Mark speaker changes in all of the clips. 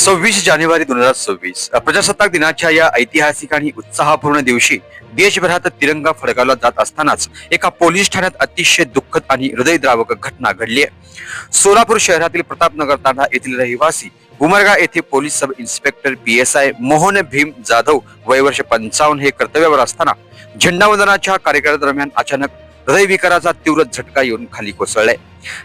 Speaker 1: 26 जानेवारी 2026 प्रजासत्ताक दिनाच्या या ऐतिहासिक आणि उत्साहपूर्ण दिवशी देशभरात तिरंगा फडकावला जात असतानाच एका पोलीस ठाण्यात अतिशय दुःखद आणि हृदयद्रावक घटना घडली आहे। सोलापूर शहरातील प्रतापनगर तांडा येथील रहिवासी उमरगा येथे police sub inspector PSI Mohan Bhim Jadhav वय वर्ष 55 हे कर्तव्यावर असताना झेंडावंदनाच्या कार्यक्रमादरम्यान अचानक हृदयविकाराचा तीव्र झटका येऊन खाली कोसळलाय।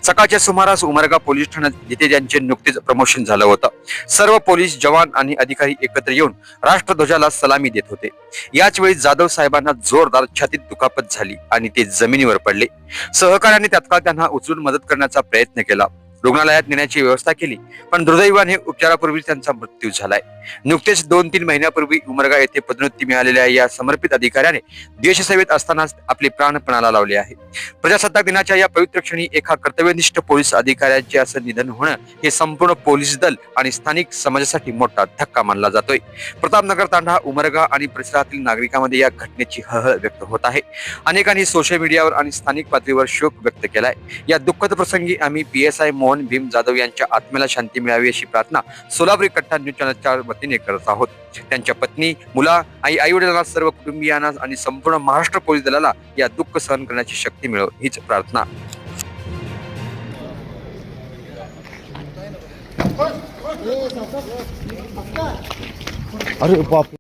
Speaker 1: सकाळच्या सुमारास उमरगा पोलीस ठाण्यात जिथे ज्यांचे नुकतेच प्रमोशन झालं होतं, सर्व पोलीस जवान आणि अधिकारी एकत्र येऊन राष्ट्रध्वजाला सलामी देत होते। याच वेळी जाधव साहेबांना जोरदार छातीत दुखापत झाली आणि ते जमिनीवर पडले। सहकार्याने तात्काळ त्यांना उचलून मदत करण्याचा प्रयत्न केला, रुग्णालयात नेण्याची व्यवस्था केली, पण दुर्दैवाने उपचारापूर्वी त्यांचा मृत्यू झालाय। नुकतेच 2-3 महिन्यापूर्वी उमरगा येथे पदोन्नती मिळालेल्या या समर्पित अधिकाऱ्याने देशसेवेत असतानाच आपले प्राण पणाला लावले आहे। प्रजासत्ताक दिनाच्या या पवित्र क्षणी एका कर्तव्यनिष्ठ पोलीस अधिकाऱ्याचे असं निधन होणं हे संपूर्ण पोलीस दल आणि स्थानिक समाजासाठी मोठा धक्का मानला जातोय। प्रतापनगर तांडा, उमरगा आणि परिसरातील नागरिकांमध्ये या घटनेची हळहळ व्यक्त होत आहे। अनेकांनी सोशल मीडियावर आणि स्थानिक पातळीवर शोक व्यक्त केलाय। या दुःखद प्रसंगी आम्ही PSI मोहन भीम जाधव यांच्या आत्म्याला शांती मिळावी अशी प्रार्थना सोलापुरी कट्टा न्यूज चॅनलच्या वतीने करत आहोत। त्यांच्या पत्नी, मुला, आई वडिलांना, सर्व कुटुंबियांना आणि संपूर्ण महाराष्ट्र पोलीस दलाला या दुःख सहन करण्याची शक्ती मिळो हीच प्रार्थना।
Speaker 2: अरे बाप